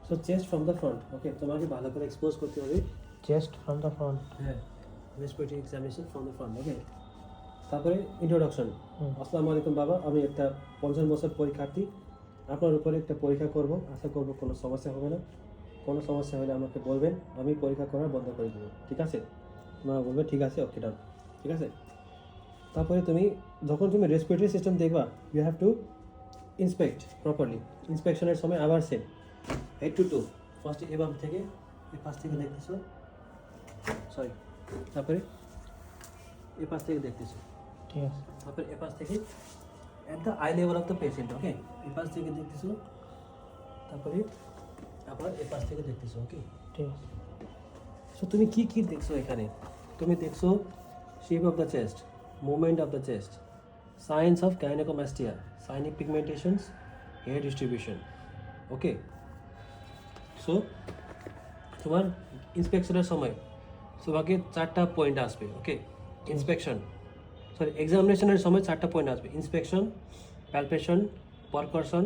So chest from the front, okay, তোমাকে ভালো করে এক্সপোজ করতে হবে। Chest from the front. হ্যাঁ, respiratory examination from the front, okay. তারপরে ইন্ট্রোডাকশন। আসসালামু আলাইকুম বাবা, আমি একটা 50 বছর পরীক্ষার্থী, আপনার উপরে একটা পরীক্ষা করব, আশা করব কোনো সমস্যা হবে না। কোনো সমস্যা হলে আমাকে বলবেন, আমি পরীক্ষা করা বন্ধ করে দেবো, ঠিক আছে? মা বলবে ঠিক আছে, ওকে ডান, ঠিক আছে। তারপরে তুমি যখন তুমি রেসপিরেটরি সিস্টেম দেখবা, you have to inspect properly. ইন্সপেকশনের সময় আবার same, head to toe, first এভাবে থেকে এই পাশ থেকে দেখতেছো, সরি, তারপরে এ পাশ থেকে দেখতেছো, ঠিক আছে। তারপরে এ পাশ থেকে at the eye level of the patient, okay, এ পাশ থেকে দেখতেছো, তারপরে আবার এ পাশ থেকে দেখতেছো, ওকে। ঠিক আছে। সো তুমি কি কি দেখছো এখানে? তুমি দেখছো shape of the chest, movement of the chest, signs of gynecomastia, সাইনিক pigmentations, hair distribution, okay. So তোমার ইন্সপেকশনের সময় তোমাকে 4টা পয়েন্ট আসবে, ওকে। ইন্সপেকশন, সরি, এক্সামিনেশনের সময় 4টা পয়েন্ট আসবে: ইন্সপেকশন, প্যালপেশন, পারকারশন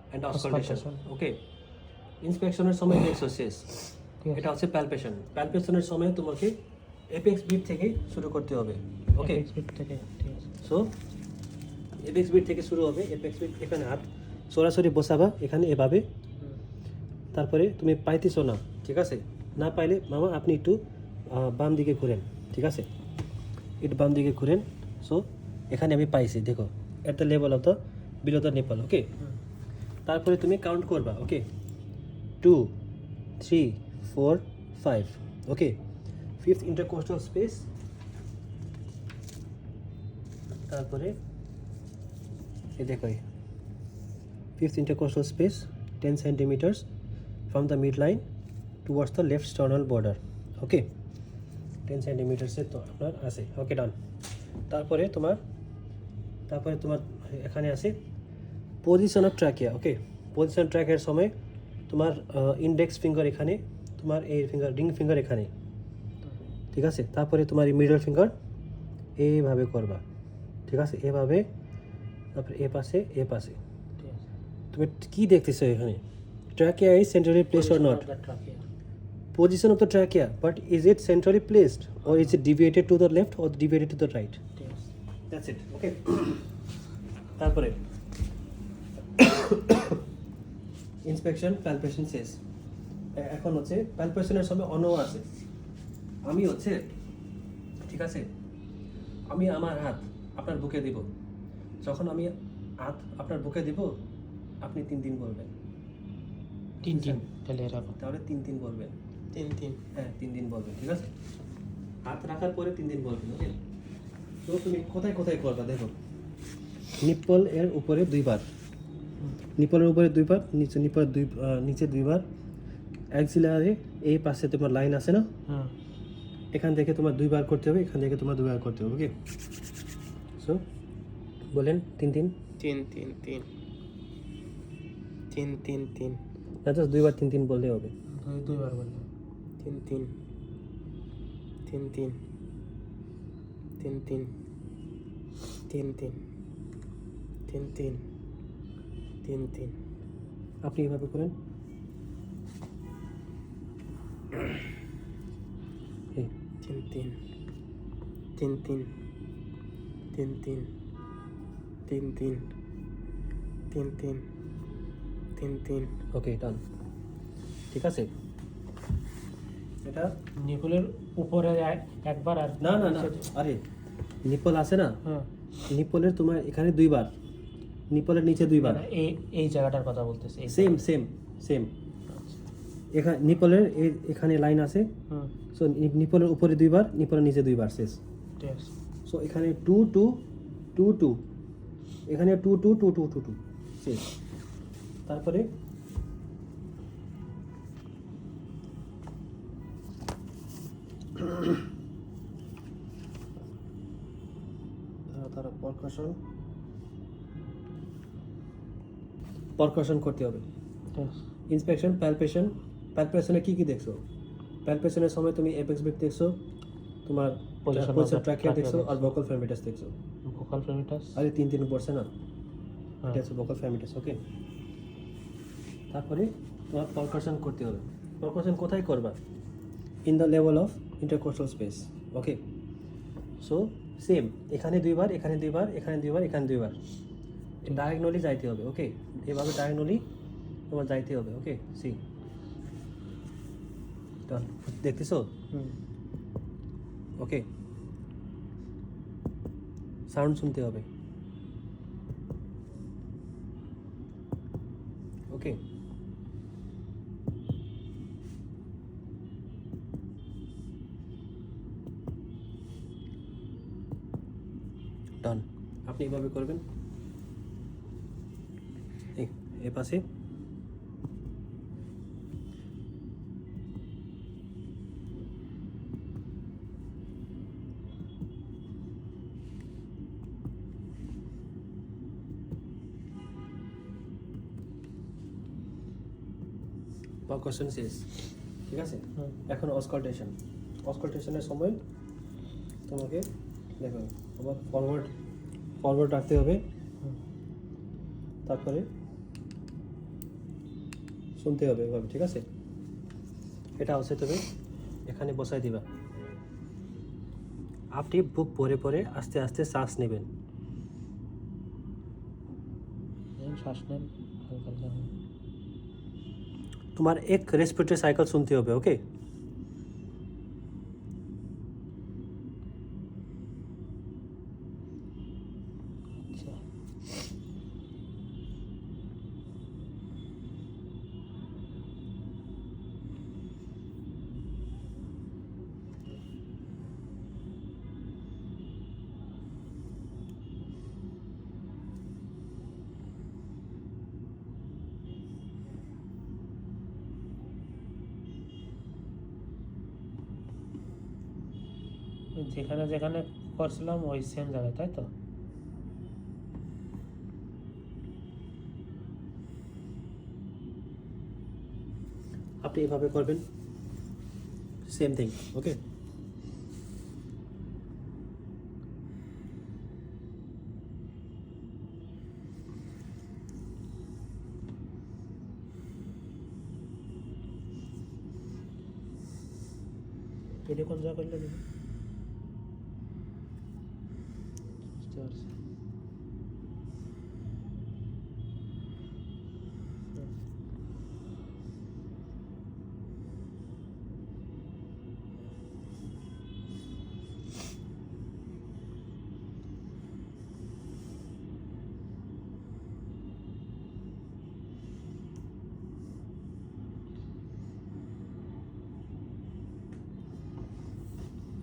অ্যান্ড অসকালটেশন, ওকে। ইন্সপেকশনের সময় দেখছো শেষ, এটা হচ্ছে প্যালপেশন। প্যালপেশনের সময় তোমাকে এপেক্স বিট থেকে শুরু করতে হবে, ওকে। এক্সপেক্ট থেকে, ঠিক আছে। সো এপেক্স বিট থেকে শুরু হবে। এপেক্স বিট, এখানে হাত সরাসরি বসাবা এখানে এভাবে, তারপরে তুমি পাইতেছো না, ঠিক আছে? না পাইলে মামা আপনি একটু বাম দিকে ঘুরেন, ঠিক আছে? একটু বাম দিকে ঘুরেন। সো এখানে আমি পাইছি, দেখো, at the level of the below the nipple, okay. তারপরে তুমি কাউন্ট করবা, okay, 2, 3, 4, 5, okay. Fifth intercostal space, তারপরে এই দেখো, fifth intercostal space 10 centimeters from the mid line towards the left sternal border, okay. 10 সেন্টিমিটার্সে তো আপনার আছে, ওকে ডান। তারপরে তোমার এখানে আছে position of trachea, okay. Position ট্র্যাকের সময় তোমার ইন্ডেক্স ফিঙ্গার এখানে, তোমার এই ফিঙ্গার, রিং ফিঙ্গার এখানে, ঠিক আছে? তারপরে তোমার এই মিডল ফিঙ্গার এইভাবে করবা, ঠিক আছে? এভাবে, তারপরে এ পাশে, এ পাশে। ঠিক আছে। তুমি কি দেখতেছো এখানে? Trachea is centrally placed or not? Position of the trachea, but is it centrally placed or is it deviated to the left or deviated to the right? ঠিক আছে। That's it, okay. তারপরে ইন্সপেকশন, প্যালপেশন শেষ। এখন হচ্ছে প্যালপেশনের সময় অন্য আছে। আমি হচ্ছে, ঠিক আছে, আমি আমার হাত আপনার বুকে দিব। যখন আমি হাত আপনার বুকে দিব, আপনি 3 দিন বলবেন। 3 দিন তাহলে রাখো। তাহলে 3 দিন বলবেন। 3 দিন। হ্যাঁ, 3 দিন বলবেন, ঠিক আছে? হাত রাখার পরে 3 দিন বলবেন, ওকে। তো তুমি কোথায় কোথায় করবা দেখো, নিপল এর উপরে 2 বার, নিপলের উপরে 2 বার, নিচে নিপলের নিচে 2 বার, অ্যাক্সিলারে এই পাশে তোমার লাইন আছে না, হ্যাঁ। এখান থেকে তোমার 2 বার করতে হবে, এখান থেকে তোমার 2 বার করতে হবে, ওকে। সো বলেন 3 দিন। 3 3 3 3 3 3 না, জাস্ট 2 বার 3 দিন বললে হবে। 2 বার বললাম। 3 3 3 3 3 3 3 3 3 3 3 3। আপনি এভাবে করেন, এই 3 3 3 3 3 3 3 3 3 3 3 3। ওকে ডান, ঠিক আছে। এটা নিপুলের উপরে একবার আর না না না, আরে নিপল আছে না, হ্যাঁ, নিপলের তোমার এখানে 2 বার, নিপলের নিচে 2 বার, এই এই জায়গাটার কথা বলতেছে। Same same same. এখানে নিপলের এখানে লাইন আছে, হুম, সো নিপলের উপরে 2 বার, নিপলের নিচে 2 বার, শেষ। ঠিক আছে। সো এখানে 2 2 2 2, এখানে 2 2 2 2 2 2, শেষ। তারপরে তারা পারকাশন করতে হবে। ঠিক আছে। Inspection, palpation. প্যালপেশনে কি কি দেখছো? প্যালপেশনের সময় তুমি এপেক্স বিট দেখছো, তোমার Position of position the trachea trachea দেখছো, আর দেখছো। ভোকাল ফ্যামিটাস দেখছো। ভোকাল ফ্রেমিটাস। আরে 3 পড়ছে না, হ্যাঁ। এটা হচ্ছে ভোকাল ফ্যামিটাস, ওকে। তারপরে তোমার পারকাশন করতে হবে। পারকাশন কোথায় করবা? In the level of intercostal space. Okay, so same, এখানে দুইবার, এখানে দুইবার, এখানে দুইবার, এখানে দুইবার, ডায়াগনলি যাইতে হবে। ওকে, এভাবে ডায়াগনলি তোমার যাইতে হবে। ওকে, সি ডান, দেখতেছো? ওকে, সাউন্ড শুনতে হবে। ওকে, ডান। আপনি এভাবে করবেন, এ পাশে পারকাশন শেষ, ঠিক আছে। এখন অসকালটেশন। অসকালটেশনের সময় তোমাকে দেখো আবার ফরওয়ার্ড রাখতে হবে, তারপরে শুনতে হবে এভাবে, ঠিক আছে। এটা হচ্ছে তুমি এখানে বসাই দিবা। আপনি বুক পরে পরে আস্তে আস্তে শ্বাস নেবেন। শ্বাস নেন হালকা হালকা। তোমার এক রেসপিরেটরি সাইকেল শুনতে হবে। ওকে, আচ্ছা, যেখানে যেখানে করছিলাম ওই সেম জায়গায়, তাই তো? আপনি এভাবে করবেন, সেম থিং। ওকে, এটা কোন জায়গা করলে বুঝতে পারছি।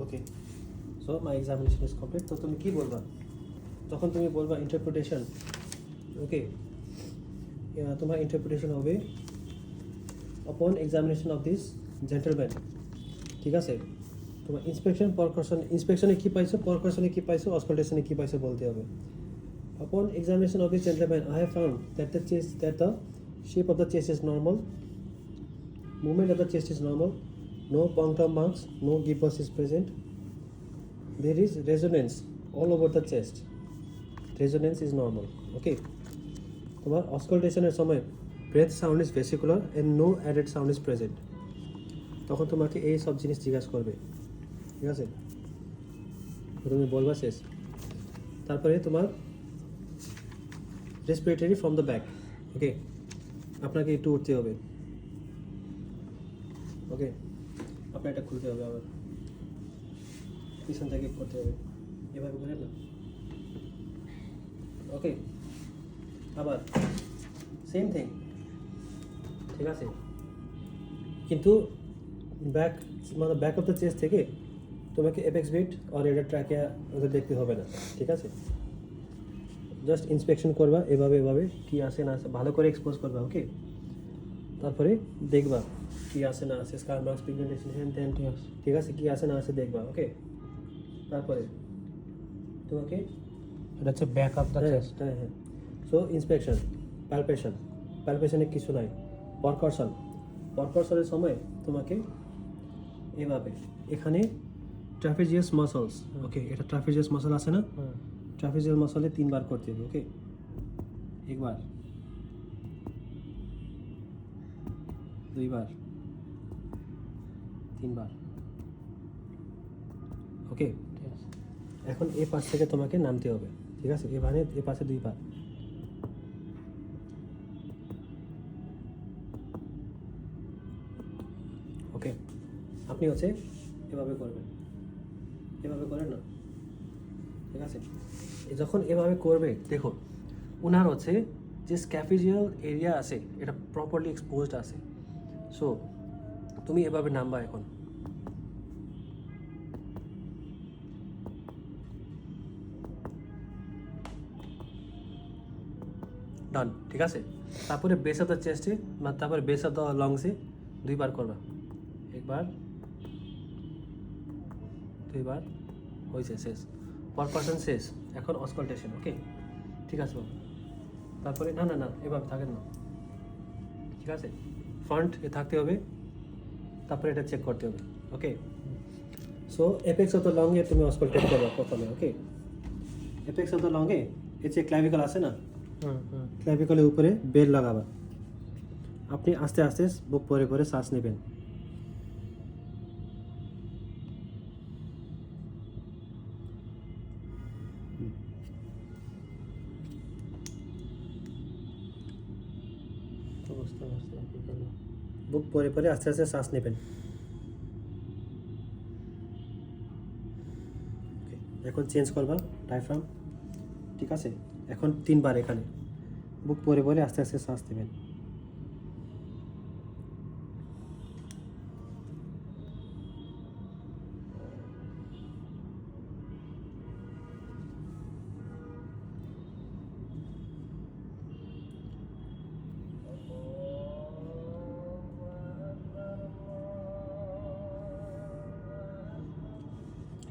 Okay, so my examination is complete. তো তুমি কি বলবা যখন তুমি বলবা ইন্টারপ্রিটেশন? ওকে, তোমার ইন্টারপ্রিটেশন হবে upon examination of this gentleman, ঠিক আছে। তোমার ইন্সপেকশন পারকাশন, ইন্সপেকশনে কী পাইছো, পারকাশনে কী পাইছো, অসকালটেশনে কী পাইছো বলতে হবে। Upon examination of this gentleman, I have found that the shape of the chest is normal, movement of the chest is normal, no puncture marks, no gibbous is present. There is resonance all over the chest. Resonance is normal. Okay. তোমার অসকালটেশনের সময় breath sound is vesicular and no added sound is present. তখন তোমাকে এই সব জিনিস জিজ্ঞাসা করবে, ঠিক আছে। তুমি বলবা শেষ, তারপরে তোমার রেসপিরেটরি ফ্রম দ্য ব্যাক। ওকে, আপনাকে একটু উঠতে হবে। ওকে, আপনার এটা খুলতে হবে, আবার পিছন থেকে করতে হবে, এভাবে করে না। ওকে, আবার সেম থিং, ঠিক আছে। কিন্তু ব্যাক অফ দ্য চেস্ট থেকে তোমাকে এপেক্স বিট আর এটা ট্র্যাকিয়া ওদের দেখতে হবে না, ঠিক আছে। জাস্ট ইন্সপেকশন করবা এভাবে কি আসে না আসে, ভালো করে এক্সপোজ করবা। ওকে, তারপরে দেখবা কি আসে না আসে, স্কার মার্কস, পিগমেন্টেশন, হ্যান্ড ত্যান, ঠিক আছে, কি আসে না আসে দেখবা। ওকে, তারপরে তোমাকে এটা হচ্ছে ব্যাক অফ দ্য চেস্ট। হ্যাঁ হ্যাঁ, সো ইন্সপেকশন, প্যালপেশনে কিছু নাই। পারকাশনের সময় তোমাকে এভাবে এখানে ট্রাফেজিয়াস মাসলস, ওকে, এটা ট্রাফেজিয়াস মাসল আছে না, ট্রাফেজিয়াস মাসলে 3 বার করতে হবে। ওকে, একবার, দুইবার, তিনবার। ওকে, ঠিক আছে। এখন এই পাশ থেকে তোমাকে নামতে হবে, ঠিক আছে? এবারে এ পাশে দুইবার। ওকে, আপনি হচ্ছে এভাবে করবেন, এভাবে করেন না, ঠিক আছে? যখন এভাবে করবে, দেখো ওনার হচ্ছে যে স্ক্যাফেজিয়াল এরিয়া আছে এটা প্রপারলি এক্সপোজড আছে। সো তুমি এভাবে নামবা এখন। ডান, ঠিক আছে? তারপরে বেস অফ দ্য চেস্টে, তারপরে বেস অফ দ্য লংসে দুইবার করবা। একবার, দুইবার, হয়েছে, শেষ। পার পার্সন শেষ। এখন অসকলটেশন। ওকে, ঠিক আছে বাবা। তারপরে না না না এভাবে থাকেন না, ঠিক আছে? ফ্রন্ট এ থাকতে হবে, তারপরে এটা চেক করতে হবে। ওকে, সো এপেক্স অফ দ্য লংয়ে তুমি অসকলটেট করবা প্রথমে। ওকে, এপেক্স অফ দ্য লংয়ে এর যে ক্ল্যাভিকল আছে না, ক্ল্যাভিকলের উপরে বেল লাগাবা। আপনি আস্তে আস্তে বুক পরে পরে শ্বাস নেবেন। বুক পরে পরে আস্তে আস্তে শ্বাস নেবেন। এখন চেঞ্জ করবা ডায়াফ্রাম, ঠিক আছে? এখন তিনবার এখানে বুক পরে পরে আস্তে আস্তে শ্বাস নেবেন।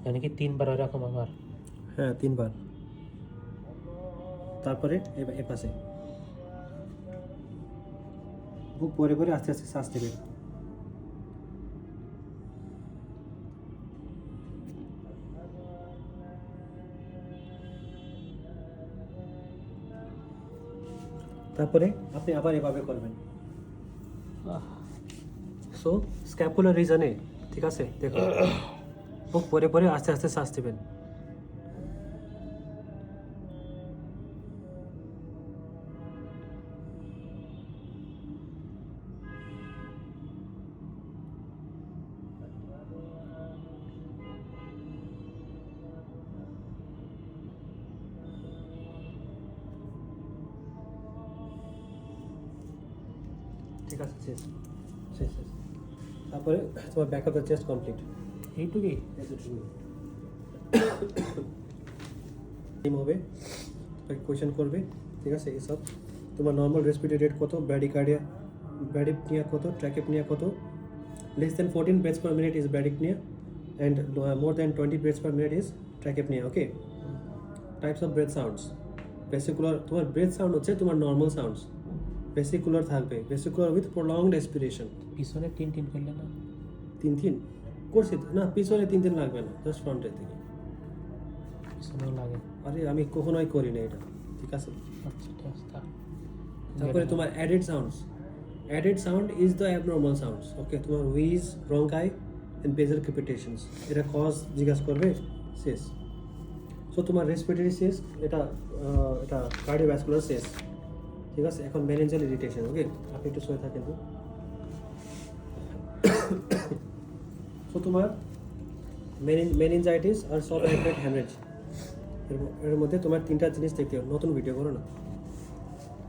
यानी कि 3 बार এরকম আবার? হ্যাঁ, তিনবার। তারপরে এ পাশে বুক পরে পরে আস্তে আস্তে শ্বাস নেবেন। তারপরে আপনি আবার এভাবে করবেন। সো স্ক্যাপুলার রিজনে, ঠিক আছে? দেখো বুক পরে পরে আস্তে আস্তে শ্বাস নেবেন। ঠিক আছে, শেষ শেষ শেষ। তারপরে তোমার back of the chest complete. এইটুকুই? হবে, তোমাকে কোয়েশ্চেন করবে, ঠিক আছে? এসব তোমার নর্মাল রেসপিরেটরি রেট কত, ব্র্যাডিকার্ডিয়া ব্র্যাডিপনিয়া কত, ট্র্যাকেপনিয়া কত, less than 14 breaths per minute is bradypnea and more than 20 breaths per minute is trachepnea. Okay, types of breath sounds. Vesicular, তোমার breath sound হচ্ছে তোমার normal sounds, vesicular থাকবে, vesicular with prolonged expiration। পিছনে তিন তিন করলে না? তিন তিন করছি তো না, পিছনে তিন তিন লাগবে না, জাস্ট ফ্রন্টের দিকে। পিছনেও লাগে? আরে আমি কখনোই করি না এটা, ঠিক আছে? আচ্ছা, ঠিক আছে। তারপরে তোমার added sounds, added sound is the abnormal sounds. Okay, তোমার উইজ, ব্রঙ্কাই এন্ড বেজাল ক্রিপিটেশনস, এটা কজ জিজ্ঞাসা করবে, শেষ। সো তোমার রেসপিরেটরি শেষ, এটা এটা কার্ডিওভ্যাসকুলার শেষ, ঠিক আছে? এখন মেনিনজাল ইরিটেশন। ওকে, আপনি একটু শুয়ে থাকেন তো। সো তোমার মেনিনজাইটিস আর সব অ্যাক্রেট হ্যামরেজ, এর মধ্যে তোমার তিনটা জিনিস দেখতে হবে। নতুন ভিডিও করো না।